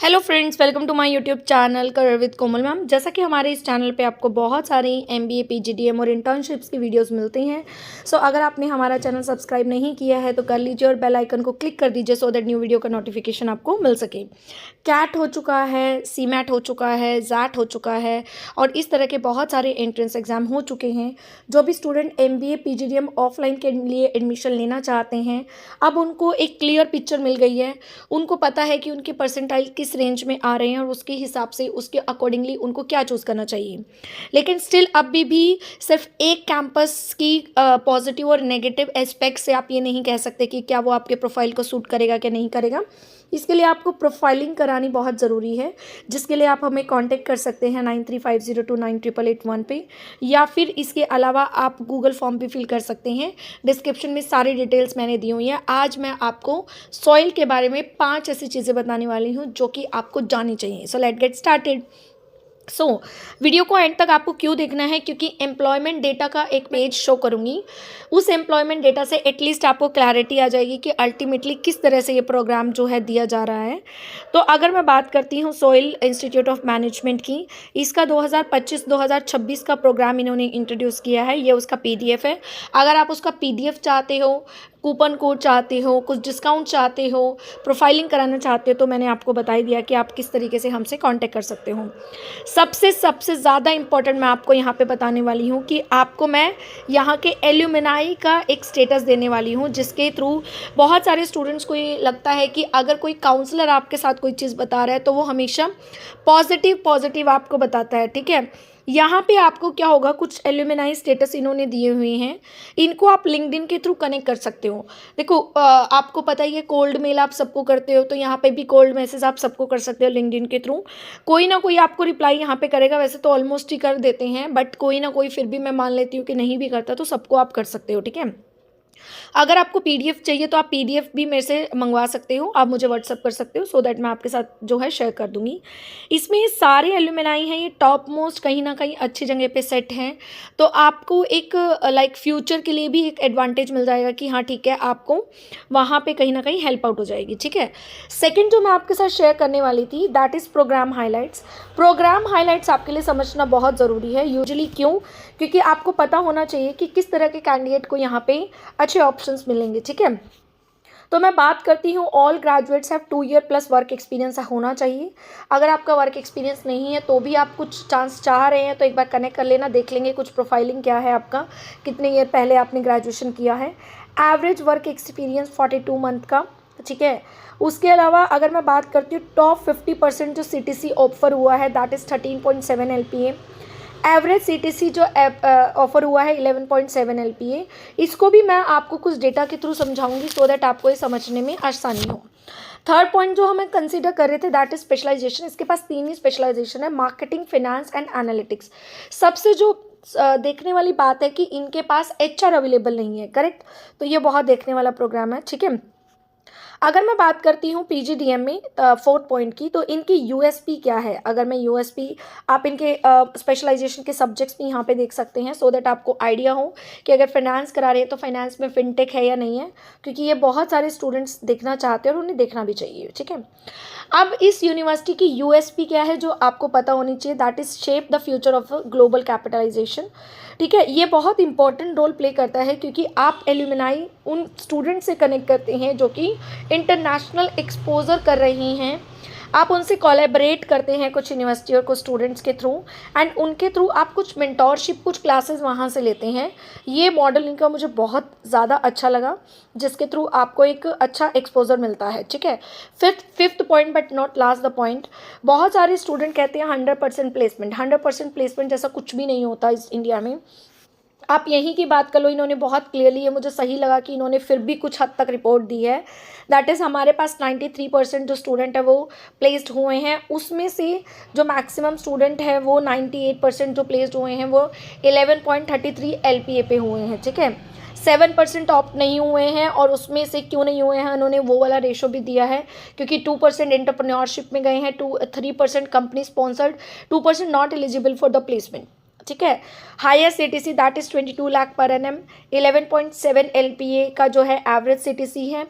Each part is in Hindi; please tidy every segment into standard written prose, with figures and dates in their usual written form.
Hello friends, welcome to my YouTube channel career with Komal ma'am. जैसा कि हमारे इस चैनल पे आपको बहुत सारी एमबीए, पीजीडीएम और इंटर्नशिप्स की वीडियोस मिलती हैं। सो अगर आपने हमारा चैनल सब्सक्राइब नहीं किया है तो कर लीजिए और बेल आइकन को क्लिक कर दीजिए सो दैट न्यू वीडियो का नोटिफिकेशन आपको मिल सके। कैट हो चुका है, सीमैट हो चुका है, जैट हो चुका है और इस तरह के बहुत सारे एंट्रेंस एग्जाम हो चुके हैं। जो भी स्टूडेंट एमबीए, पीजीडीएम ऑफलाइन के लिए एडमिशन लेना चाहते हैं, अब उनको एक क्लियर पिक्चर मिल गई है। उनको पता है कि उनके परसेंटाइल किस रेंज में आ रहे हैं और उसके हिसाब से उसके अकॉर्डिंगली उनको क्या चूज़ करना चाहिए। लेकिन स्टिल अभी भी सिर्फ एक कैंपस की पॉजिटिव और नेगेटिव एस्पेक्ट से आप ये नहीं कह सकते कि क्या वो आपके प्रोफाइल को सूट करेगा क्या नहीं करेगा। इसके लिए आपको प्रोफाइलिंग करानी बहुत ज़रूरी है, जिसके लिए आप हमें कांटेक्ट कर सकते हैं 9350298881 पे, या फिर इसके अलावा आप गूगल फॉर्म भी फिल कर सकते हैं। डिस्क्रिप्शन में सारी डिटेल्स मैंने दी हुई हैं। आज मैं आपको सॉइल के बारे में 5 ऐसी चीज़ें बताने वाली हूँ जो कि आपको जाननी चाहिए। So let get started. Video को एंड तक आपको क्यों देखना है, क्योंकि एम्प्लॉयमेंट डेटा का एक पेज शो करूंगी। उस एम्प्लॉयमेंट डेटा से एटलीस्ट आपको क्लैरिटी आ जाएगी कि अल्टीमेटली किस तरह से ये प्रोग्राम जो है दिया जा रहा है। तो अगर मैं बात करती हूँ सॉइल इंस्टीट्यूट ऑफ मैनेजमेंट की, इसका 2025-2026 का प्रोग्राम इन्होंने इंट्रोड्यूस किया है। ये उसका पीडीएफ है। अगर आप उसका पीडीएफ चाहते हो, कूपन कोड चाहते हो, कुछ डिस्काउंट चाहते हो, प्रोफाइलिंग कराना चाहते हो, तो मैंने आपको बता ही दिया कि आप किस तरीके से हमसे कांटेक्ट कर सकते हो। सबसे ज़्यादा इम्पॉर्टेंट मैं आपको यहाँ पे बताने वाली हूँ कि आपको मैं यहाँ के एल्यूमिनाई का एक स्टेटस देने वाली हूँ, जिसके थ्रू बहुत सारे स्टूडेंट्स को ये लगता है कि अगर कोई काउंसलर आपके साथ कोई चीज़ बता रहा है तो वो हमेशा पॉजिटिव आपको बताता है। ठीक है, यहाँ पे आपको क्या होगा, कुछ एल्यूमिनाई स्टेटस इन्होंने दिए हुए हैं। इनको आप लिंक्डइन के थ्रू कनेक्ट कर सकते हो। देखो आपको पता ही है, कोल्ड मेल आप सबको करते हो, तो यहाँ पे भी कोल्ड मैसेज आप सबको कर सकते हो लिंक्डइन के थ्रू। कोई ना कोई आपको रिप्लाई यहाँ पे करेगा। वैसे तो ऑलमोस्ट ही कर देते हैं, बट कोई ना कोई फिर भी मैं मान लेती हूँ कि नहीं भी करता, तो सबको आप कर सकते हो। ठीक है, अगर आपको पीडीएफ चाहिए तो आप पीडीएफ भी मेरे से मंगवा सकते हो। आप मुझे व्हाट्सअप कर सकते हो सो दैट मैं आपके साथ जो है शेयर कर दूंगी। इसमें ये सारे एल्यूमिनाई हैं, ये टॉप मोस्ट कहीं ना कहीं अच्छी जगह पे सेट हैं। तो आपको एक लाइक फ्यूचर के लिए भी एक एडवांटेज मिल जाएगा कि हाँ ठीक है, आपको वहाँ पे कहीं ना कहीं हेल्प आउट हो जाएगी। ठीक है, सेकेंड जो मैं आपके साथ शेयर करने वाली थी that is program highlights. Program highlights आपके लिए समझना बहुत ज़रूरी है। यूजुअली क्यों, क्योंकि आपको पता होना चाहिए कि किस तरह के कैंडिडेट को यहाँ पे अच्छे ऑप्शंस मिलेंगे। ठीक है, तो मैं बात करती हूँ all graduates have 2 year plus work experience होना चाहिए। अगर आपका वर्क एक्सपीरियंस नहीं है तो भी आप कुछ चांस चाह रहे हैं तो एक बार कनेक्ट कर लेना, देख लेंगे कुछ प्रोफाइलिंग क्या है आपका, कितने ईयर पहले आपने ग्रेजुएशन किया है। एवरेज वर्क एक्सपीरियंस 42 मंथ का। ठीक है, उसके अलावा अगर मैं बात करती हूँ टॉप 50% जो सीटीसी ऑफर हुआ है that is 13.7 LPA। Average CTC जो ऑफर हुआ है 11.7 LPA। इसको भी मैं आपको कुछ डेटा के थ्रू समझाऊंगी सो दैट आपको ये समझने में आसानी हो। थर्ड पॉइंट जो हमें कंसीडर कर रहे थे दैट इज स्पेशलाइजेशन। इसके पास 3 ही स्पेशलाइजेशन है, मार्केटिंग, फाइनेंस एंड एनालिटिक्स। सबसे जो देखने वाली बात है कि इनके पास HR अवेलेबल नहीं है। करेक्ट, तो ये बहुत देखने वाला प्रोग्राम है। ठीक है, अगर मैं बात करती हूँ पीजीडीएम में 4th पॉइंट की, तो इनकी यूएसपी क्या है। अगर मैं यूएसपी, आप इनके स्पेशलाइजेशन के सब्जेक्ट्स भी यहाँ पे देख सकते हैं सो दैट आपको आइडिया हो कि अगर फाइनेंस करा रहे हैं तो फाइनेंस में फिनटेक है या नहीं है, क्योंकि ये बहुत सारे स्टूडेंट्स देखना चाहते हैं और उन्हें देखना भी चाहिए। ठीक है, अब इस यूनिवर्सिटी की यूएसपी क्या है जो आपको पता होनी चाहिए, that is shape the future of global capitalization. ठीक है, ये बहुत इंपॉर्टेंट रोल प्ले करता है क्योंकि आप एल्यूमिनाई उन स्टूडेंट से कनेक्ट करते हैं जो कि इंटरनेशनल एक्सपोजर कर रही हैं। आप उनसे कोलैबोरेट करते हैं कुछ यूनिवर्सिटी और कुछ स्टूडेंट्स के थ्रू, एंड उनके थ्रू आप कुछ मेंटोरशिप, कुछ क्लासेस वहाँ से लेते हैं। ये मॉडल इनका मुझे बहुत ज़्यादा अच्छा लगा, जिसके थ्रू आपको एक अच्छा एक्सपोजर मिलता है। ठीक है, fifth point but not last the point, बहुत सारे स्टूडेंट कहते हैं 100% प्लेसमेंट। 100% प्लेसमेंट जैसा कुछ भी नहीं होता इस इंडिया में। आप यहीं की बात कर लो, इन्होंने बहुत क्लियरली, ये मुझे सही लगा कि इन्होंने फिर भी कुछ हद तक रिपोर्ट दी है। दैट इज़ हमारे पास 93% जो स्टूडेंट है वो प्लेस्ड हुए हैं। उसमें से जो मैक्सिमम स्टूडेंट है वो 98% जो प्लेस्ड हुए हैं वो 11.33 LPA पे हुए हैं। ठीक है, 7% ऑप्ट नहीं हुए हैं, और उसमें से क्यों नहीं हुए हैं उन्होंने वो वाला रेशो भी दिया है, क्योंकि 2% एंटरप्रेन्योरशिप में गए हैं, 3% company sponsored, 2% not eligible for the placement. ठीक है। Higher CTC that is 22 lakh per annum. 11.7 LPA का जो है एवरेज सीटीसी है।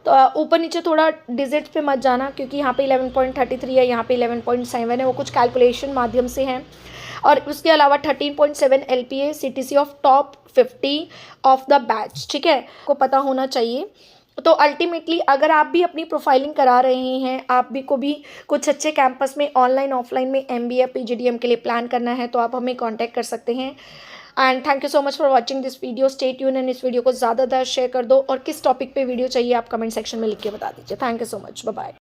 तो ऊपर नीचे थोड़ा डिजिट्स पे मत जाना, क्योंकि यहाँ पे 11.33 है, यहाँ पे 11.7 है, वो कुछ कैलकुलेशन माध्यम से हैं। और उसके अलावा 13.7 LPA CTC of top 50 of the batch, ठीक है, को पता होना चाहिए। तो अल्टीमेटली अगर आप भी अपनी प्रोफाइलिंग करा रहे हैं, आप भी को भी कुछ अच्छे कैंपस में ऑनलाइन ऑफलाइन में एमबीए पीजीडीएम के लिए प्लान करना है, तो आप हमें कांटेक्ट कर सकते हैं। And thank you so much for watching this video. Stay tune and इस वीडियो को ज़्यादा शेयर कर दो, और किस टॉपिक पे वीडियो चाहिए आप कमेंट सेक्शन में लिख के बता दीजिए। Thank you so much, bye bye.